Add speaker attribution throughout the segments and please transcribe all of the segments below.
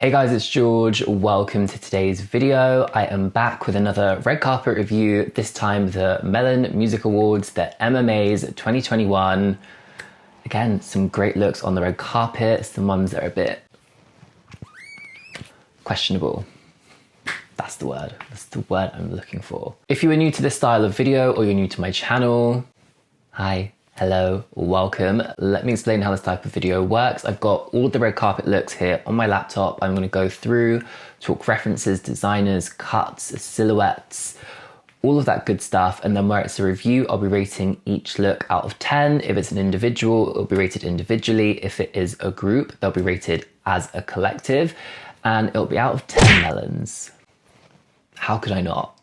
Speaker 1: Hey guys, it's George. Welcome to today's video. I am back with another red carpet review, this time the Melon Music Awards, the MMAs 2021. Again, some great looks on the red carpet, some ones that are a bit questionable. That's the word. That's the word I'm looking for. If you are new to this style of video or you're new to my channel, hi. Hello, welcome. Let me explain how this type of video works. I've got all the red carpet looks here on my laptop. I'm gonna go through, talk references, designers, cuts, silhouettes, all of that good stuff. And then where it's a review, I'll be rating each look out of 10. If it's an individual, it'll be rated individually. If it is a group, they'll be rated as a collective. And it'll be out of 10 melons. How could I not?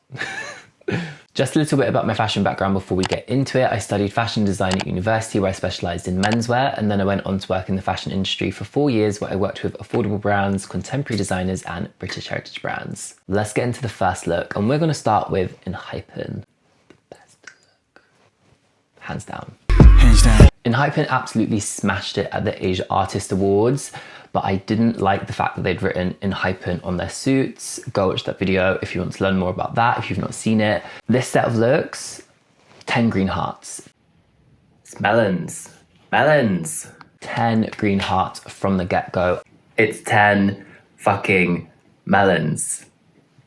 Speaker 1: Just a little bit about my fashion background before we get into it. I studied fashion design at university where I specialised in menswear, and then I went on to work in the fashion industry for 4 years where I worked with affordable brands, contemporary designers and British heritage brands. Let's get into the first look, and we're going to start with Enhypen. The best look. Hands down. Hands down. Enhypen absolutely smashed it at the Asia Artist Awards, but I didn't like the fact that they'd written Enhypen on their suits. Go watch that video if you want to learn more about that, if you've not seen it. This set of looks, 10 green hearts. It's melons. Melons. 10 green hearts from the get-go. It's 10 fucking melons.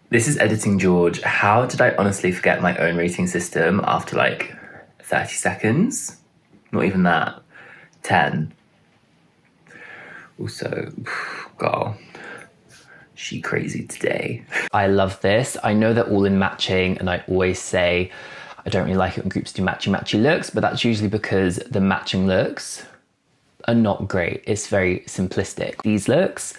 Speaker 1: This is Editing George. How did I honestly forget my own rating system after like 30 seconds? Not even that. 10. Also, girl, she crazy today. I love this. I know they're all in matching, and I always say I don't really like it when groups do matchy looks, but that's usually because the matching looks are not great. It's very simplistic. These looks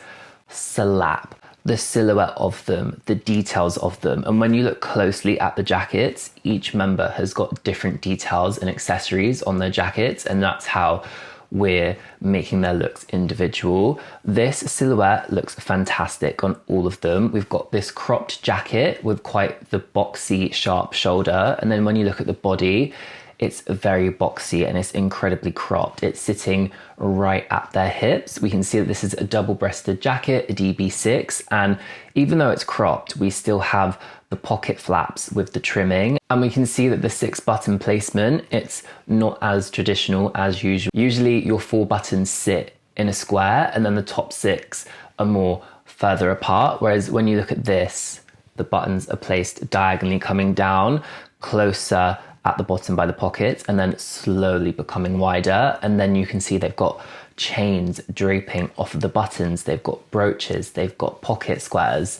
Speaker 1: slap. The silhouette of them, the details of them. And when you look closely at the jackets, each member has got different details and accessories on their jackets, and that's how we're making their looks individual. This silhouette looks fantastic on all of them. We've got this cropped jacket with quite the boxy, sharp shoulder. And then when you look at the body, it's very boxy and it's incredibly cropped. It's sitting right at their hips. We can see that this is a double-breasted jacket, a DB6, and even though it's cropped, we still have the pocket flaps with the trimming. And we can see that the 6-button placement, it's not as traditional as usual. Usually your 4 buttons sit in a square and then the top 6 are more further apart. Whereas when you look at this, the buttons are placed diagonally coming down closer at the bottom by the pocket and then slowly becoming wider. And then you can see they've got chains draping off of the buttons. They've got brooches, they've got pocket squares.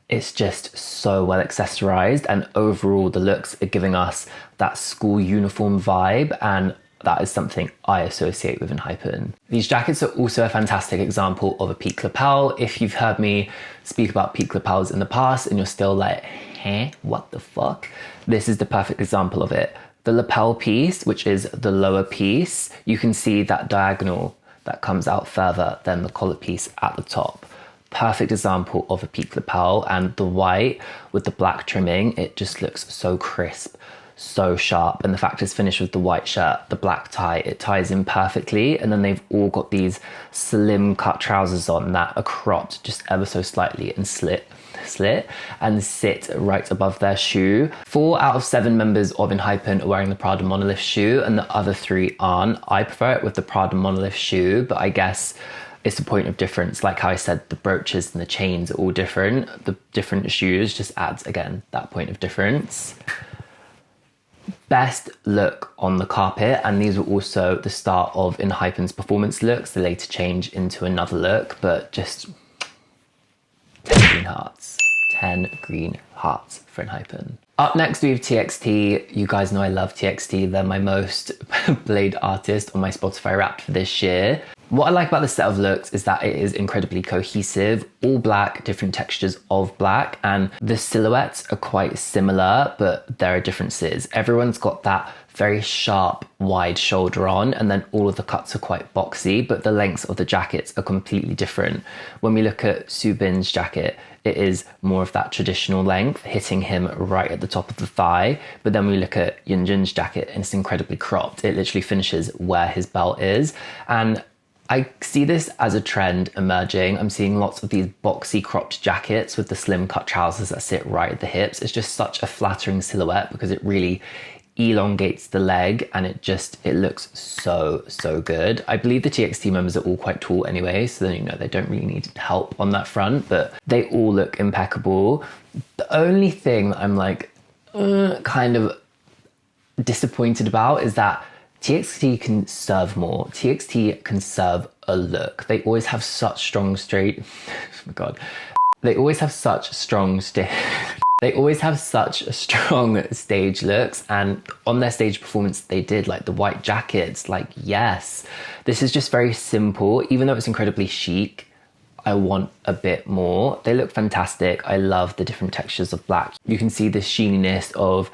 Speaker 1: It's just so well accessorized, and overall the looks are giving us that school uniform vibe, and that is something I associate with Enhypen. These jackets are also a fantastic example of a peak lapel. If you've heard me speak about peak lapels in the past and you're still like, what the fuck? This is the perfect example of it. The lapel piece, which is the lower piece, you can see that diagonal that comes out further than the collar piece at the top. Perfect example of a peak lapel, and the white with the black trimming, it just looks so crisp, so sharp. And the fact it's finished with the white shirt, the black tie, it ties in perfectly. And then they've all got these slim cut trousers on that are cropped just ever so slightly and slit and sit right above their shoe. 4 out of 7 members of Enhypen are wearing the Prada Monolith shoe, and the other 3 aren't. I prefer it with the Prada Monolith shoe, but I guess it's a point of difference. Like how I said, the brooches and the chains are all different. The different shoes just adds, again, that point of difference. Best look on the carpet, and these were also the start of Enhypen's performance looks. They later changed into another look, but just 10 green hearts. 10 green hearts for Enhypen. Up next we have TXT. You guys know I love TXT. They're my most played artist on my Spotify Wrapped for this year. What I like about this set of looks is that it is incredibly cohesive, all black, different textures of black, and the silhouettes are quite similar, but there are differences. Everyone's got that very sharp, wide shoulder on, and then all of the cuts are quite boxy, but the lengths of the jackets are completely different. When we look at Subin's jacket, it is more of that traditional length, hitting him right at the top of the thigh. But then we look at Yunjin's jacket and it's incredibly cropped. It literally finishes where his belt is. And I see this as a trend emerging. I'm seeing lots of these boxy cropped jackets with the slim cut trousers that sit right at the hips. It's just such a flattering silhouette because it really elongates the leg and it looks so good. I believe the TXT members are all quite tall anyway, so then, you know, they don't really need help on that front, but they all look impeccable. The only thing that I'm like kind of disappointed about is that TXT can serve more. TXT can serve a look. They always have such strong oh my god. They always have such strong stage looks, and on their stage performance they did, like the white jackets, like yes. This is just very simple, even though it's incredibly chic. I want a bit more. They look fantastic. I love the different textures of black. You can see the sheeniness of,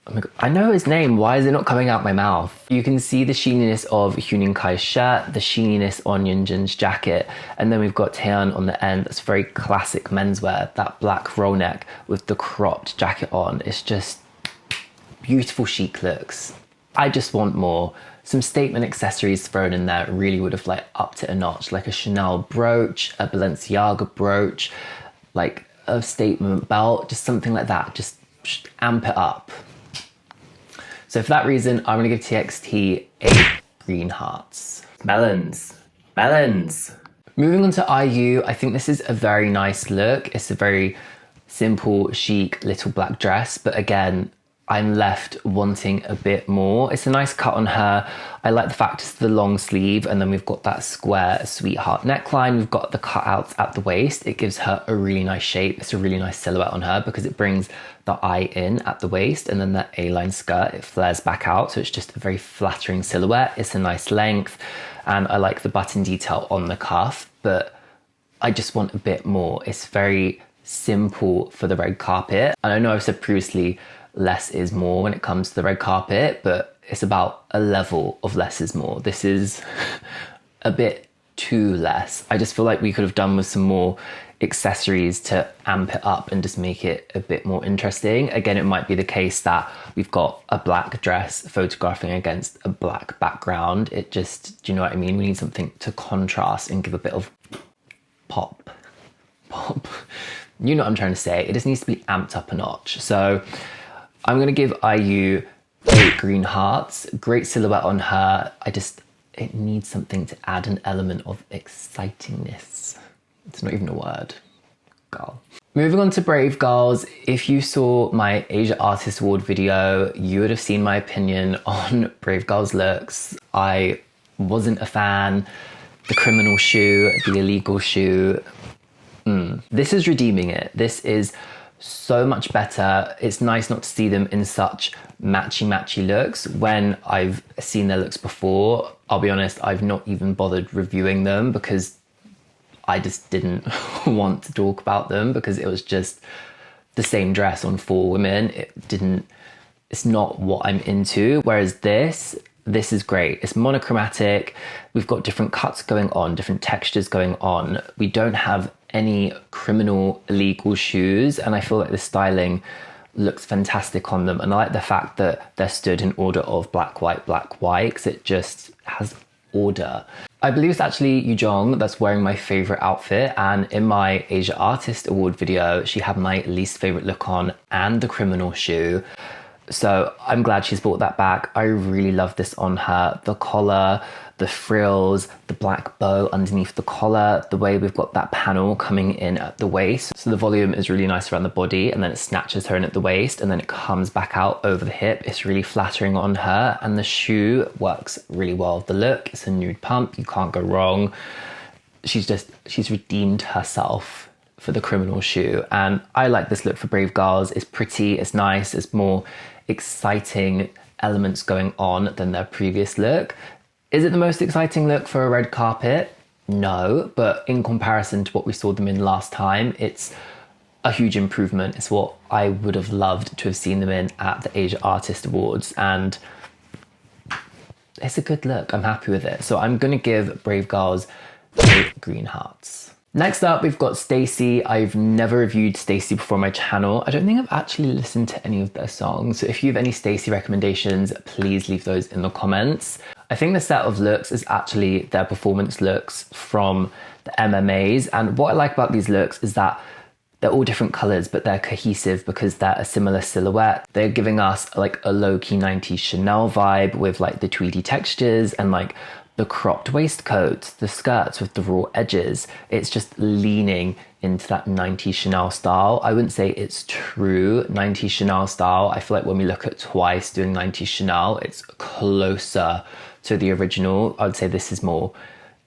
Speaker 1: oh my god, I know his name, why is it not coming out my mouth? You can see the sheeniness of Huening Kai's shirt, the sheeniness on Yunjin's jacket, and then we've got Taeyeon on the end. That's very classic menswear, that black roll neck with the cropped jacket on. It's just beautiful chic looks. I just want more. Some statement accessories thrown in there really would have like upped it a notch, like a Chanel brooch, a Balenciaga brooch, like a statement belt, just something like that, just amp it up. So for that reason, I'm gonna give TXT 8 green hearts. Melons. Moving on to IU, I think this is a very nice look. It's a very simple, chic little black dress, but again, I'm left wanting a bit more. It's a nice cut on her. I like the fact it's the long sleeve, and then we've got that square sweetheart neckline. We've got the cutouts at the waist. It gives her a really nice shape. It's a really nice silhouette on her because it brings the eye in at the waist, and then that A-line skirt, it flares back out. So it's just a very flattering silhouette. It's a nice length, and I like the button detail on the cuff, but I just want a bit more. It's very simple for the red carpet. And I know I've said previously, less is more when it comes to the red carpet, but it's about a level of less is more. This is a bit too less. I just feel like we could have done with some more accessories to amp it up and just make it a bit more interesting. Again, it might be the case that we've got a black dress photographing against a black background. It just, do you know what I mean? We need something to contrast and give a bit of pop. You know what I'm trying to say. It just needs to be amped up a notch. So I'm gonna give IU 8 green hearts. Great silhouette on her. It needs something to add an element of excitingness. It's not even a word. Girl. Moving on to Brave Girls. If you saw my Asia Artist Award video, you would have seen my opinion on Brave Girls looks. I wasn't a fan. The criminal shoe, the illegal shoe. This is redeeming it. This is so much better. It's nice not to see them in such matchy looks. When I've seen their looks before, I'll be honest, I've not even bothered reviewing them because I just didn't want to talk about them because it was just the same dress on 4 women. It's not what I'm into. Whereas this is great. It's monochromatic. We've got different cuts going on, different textures going on. We don't have any criminal illegal shoes, and I feel like the styling looks fantastic on them, and I like the fact that they're stood in order of black, white, because it just has order. I believe it's actually Yujong that's wearing my favorite outfit, and in my Asia Artist Award video she had my least favorite look on and the criminal shoe. So I'm glad she's brought that back. I really love this on her. The collar, the frills, the black bow underneath the collar, the way we've got that panel coming in at the waist. So the volume is really nice around the body, and then it snatches her in at the waist, and then it comes back out over the hip. It's really flattering on her, and the shoe works really well with the look. It's a nude pump, you can't go wrong. She's redeemed herself for the criminal shoe, and I like this look for Brave Girls. It's pretty, it's nice, it's more exciting elements going on than their previous look. Is it the most exciting look for a red carpet? No, but in comparison to what we saw them in last time, it's a huge improvement. It's what I would have loved to have seen them in at the Asia Artist Awards, and it's a good look. I'm happy with it. So I'm gonna give Brave Girls 8 green hearts. Next up, we've got Stacey. I've never reviewed Stacey before on my channel. I don't think I've actually listened to any of their songs. So if you have any Stacey recommendations, please leave those in the comments. I think the set of looks is actually their performance looks from the MMAs. And what I like about these looks is that they're all different colors, but they're cohesive because they're a similar silhouette. They're giving us like a low-key 90s Chanel vibe with like the tweedy textures and like the cropped waistcoats, the skirts with the raw edges. It's just leaning into that 90s Chanel style. I wouldn't say it's true 90s Chanel style. I feel like when we look at Twice doing 90s Chanel, it's closer to the original. I would say this is more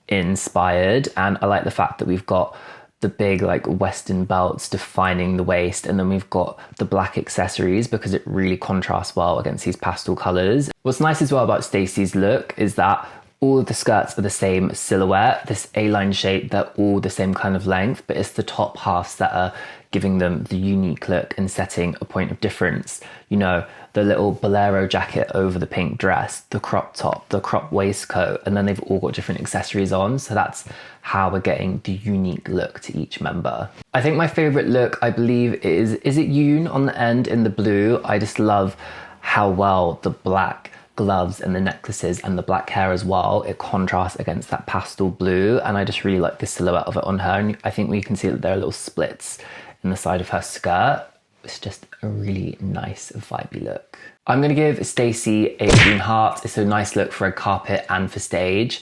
Speaker 1: inspired. And I like the fact that we've got the big like Western belts defining the waist, and then we've got the black accessories because it really contrasts well against these pastel colors. What's nice as well about Stacey's look is that all of the skirts are the same silhouette, this A-line shape, they're all the same kind of length, but it's the top halves that are giving them the unique look and setting a point of difference. You know, the little bolero jacket over the pink dress, the crop top, the crop waistcoat, and then they've all got different accessories on. So that's how we're getting the unique look to each member. I think my favorite look, I believe, is it Yoon on the end in the blue? I just love how well the black gloves and the necklaces and the black hair as well, it contrasts against that pastel blue, and I just really like the silhouette of it on her. And I think we can see that there are little splits in the side of her skirt. It's just a really nice vibey look. I'm gonna give Stacey a green heart. It's a nice look for red carpet and for stage.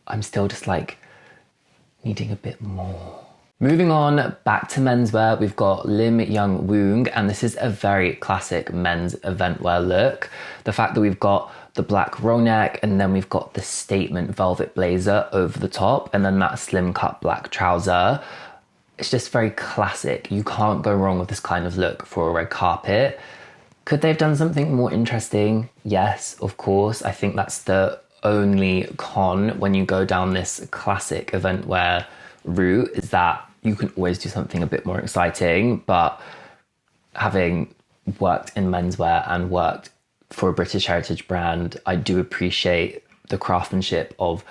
Speaker 1: I'm still just like needing a bit more. Moving on back to menswear, we've got Lim Young Woong, and this is a very classic men's event wear look. The fact that we've got the black roll neck, and then we've got the statement velvet blazer over the top, and then that slim cut black trouser. It's just very classic. You can't go wrong with this kind of look for a red carpet. Could they have done something more interesting? Yes, of course. I think that's the only con when you go down this classic event wear route, is that you can always do something a bit more exciting. But having worked in menswear and worked for a British heritage brand, I do appreciate the craftsmanship of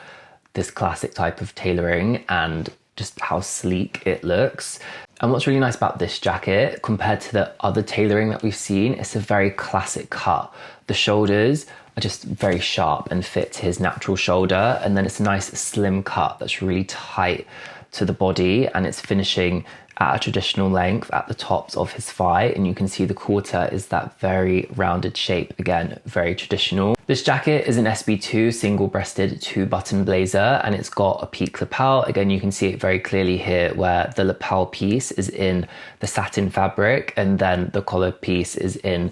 Speaker 1: this classic type of tailoring and just how sleek it looks. And what's really nice about this jacket compared to the other tailoring that we've seen, it's a very classic cut. The shoulders are just very sharp and fit to his natural shoulder, and then it's a nice slim cut that's really tight to the body, and it's finishing at a traditional length at the tops of his thigh, and you can see the quarter is that very rounded shape, again very traditional. This jacket is an SB2 single-breasted 2-button blazer, and it's got a peak lapel. Again, you can see it very clearly here where the lapel piece is in the satin fabric and then the collar piece is in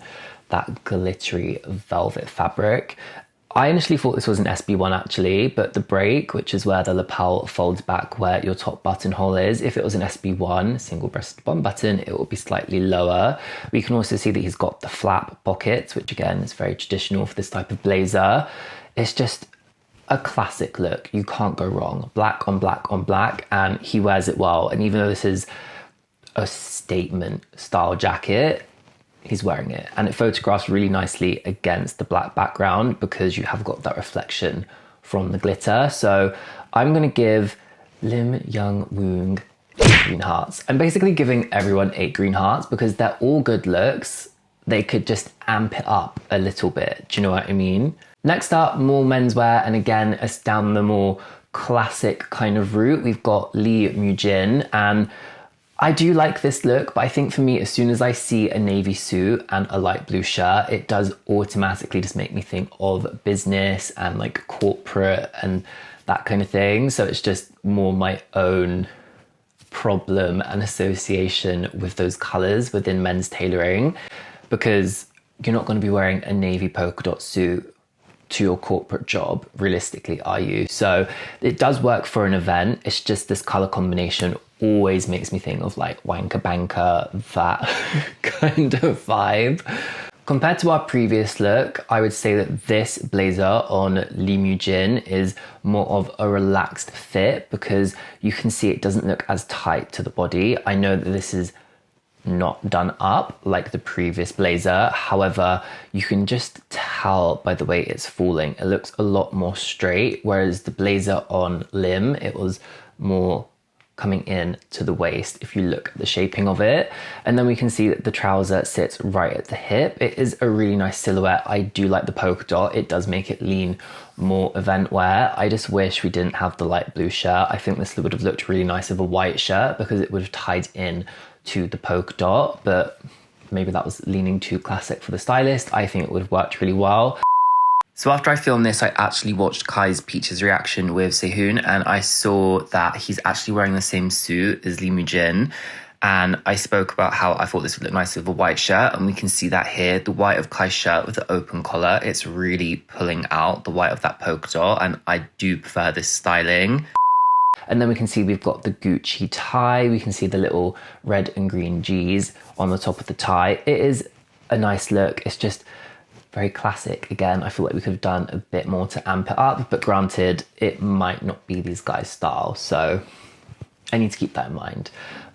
Speaker 1: that glittery velvet fabric. I initially thought this was an SB1 actually, but the break, which is where the lapel folds back where your top buttonhole is, if it was an SB1, single-breasted one button, it will be slightly lower. We can also see that he's got the flap pockets, which again is very traditional for this type of blazer. It's just a classic look. You can't go wrong. Black on black on black, and he wears it well. And even though this is a statement style jacket, he's wearing it, and it photographs really nicely against the black background because you have got that reflection from the glitter. So I'm going to give Lim Young Woong 8 green hearts. I'm basically giving everyone 8 green hearts because they're all good looks. They could just amp it up a little bit. Do you know what I mean? Next up, more menswear, and again, it's down the more classic kind of route. We've got Lee Mujin, and I do like this look, but I think for me, as soon as I see a navy suit and a light blue shirt, it does automatically just make me think of business and like corporate and that kind of thing. So it's just more my own problem and association with those colors within men's tailoring, because you're not going to be wearing a navy polka dot suit to your corporate job, realistically, are you? So it does work for an event. It's just this color combination always makes me think of like wanker banker, that kind of vibe. Compared to our previous look, I would say that this blazer on Lee Mujin is more of a relaxed fit because you can see it doesn't look as tight to the body. I know that this is not done up like the previous blazer. However, you can just tell by the way it's falling. It looks a lot more straight, whereas the blazer on Lim, it was more coming in to the waist if you look at the shaping of it. And then we can see that the trouser sits right at the hip. It is a really nice silhouette. I do like the polka dot. It does make it lean more event wear. I just wish we didn't have the light blue shirt. I think this would have looked really nice with a white shirt because it would have tied in to the polka dot, but maybe that was leaning too classic for the stylist. I think it would have worked really well. So after I filmed this, I actually watched Kai's Peaches reaction with Sehun, and I saw that he's actually wearing the same suit as Lee Mu-jin. And I spoke about how I thought this would look nice with a white shirt, and we can see that here, the white of Kai's shirt with the open collar, it's really pulling out the white of that polka dot, and I do prefer this styling. And then we can see we've got the Gucci tie, we can see the little red and green G's on the top of the tie. It is a nice look, it's just very classic. Again, I feel like we could have done a bit more to amp it up, but granted, it might not be these guys' style, so I need to keep that in mind.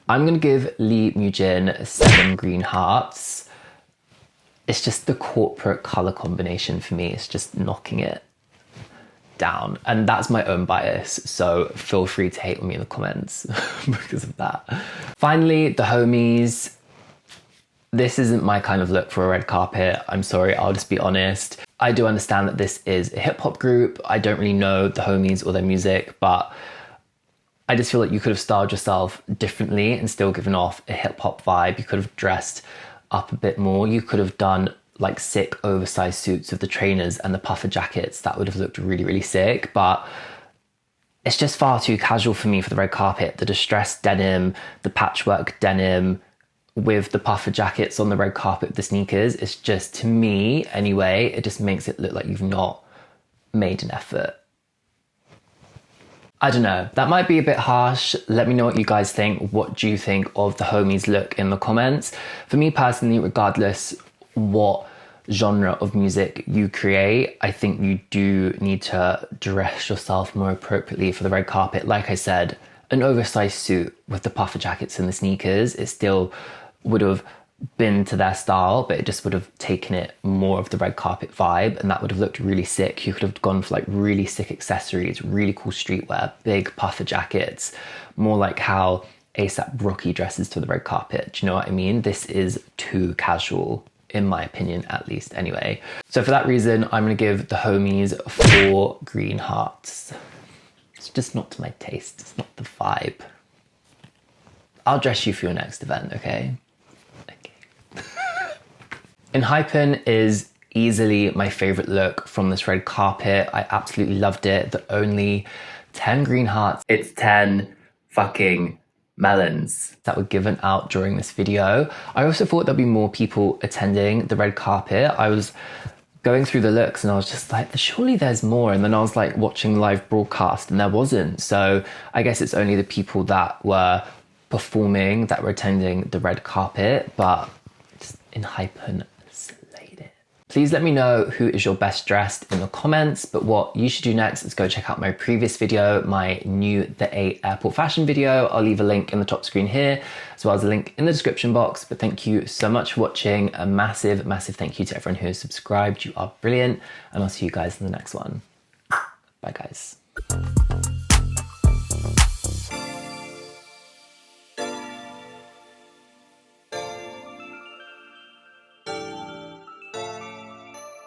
Speaker 1: I'm gonna give Lee Mu-jin 7 green hearts. It's just the corporate color combination for me. It's just knocking it down. And that's my own bias, so feel free to hate on me in the comments because of that. Finally, the homies. This isn't my kind of look for a red carpet. I'm sorry, I'll just be honest. I do understand that this is a hip hop group. I don't really know the homies or their music, but I just feel like you could have styled yourself differently and still given off a hip hop vibe. You could have dressed up a bit more. You could have done like sick oversized suits with the trainers and the puffer jackets. That would have looked really, really sick, but it's just far too casual for me for the red carpet. The distressed denim, the patchwork denim, with the puffer jackets on the red carpet with the sneakers, it's just, to me anyway, it just makes it look like you've not made an effort. I don't know, that might be a bit harsh. Let me know what you guys think. What do you think of the homies look in the comments? For me personally, regardless what genre of music you create, I think you do need to dress yourself more appropriately for the red carpet. Like I said, an oversized suit with the puffer jackets and the sneakers, it still would have been to their style, but it just would have taken it more of the red carpet vibe, and that would have looked really sick. You could have gone for like really sick accessories, really cool streetwear, big puffer jackets, more like how ASAP Rocky dresses to the red carpet. Do you know what I mean? This is too casual, in my opinion, at least anyway. So for that reason, I'm gonna give the homies 4 green hearts. It's just not to my taste, it's not the vibe. I'll dress you for your next event, okay? Enhypen is easily my favorite look from this red carpet. I absolutely loved it. The only 10 green hearts, it's 10 fucking melons that were given out during this video. I also thought there'd be more people attending the red carpet. I was going through the looks and I was just like, surely there's more. And then I was like watching the live broadcast and there wasn't. So I guess it's only the people that were performing that were attending the red carpet, but just Enhypen slayed it. Please let me know who is your best dressed in the comments, but what you should do next is go check out my previous video, my new The A Airport fashion video. I'll leave a link in the top screen here, as well as a link in the description box. But thank you so much for watching. A massive, massive thank you to everyone who has subscribed. You are brilliant, and I'll see you guys in the next one. Bye guys.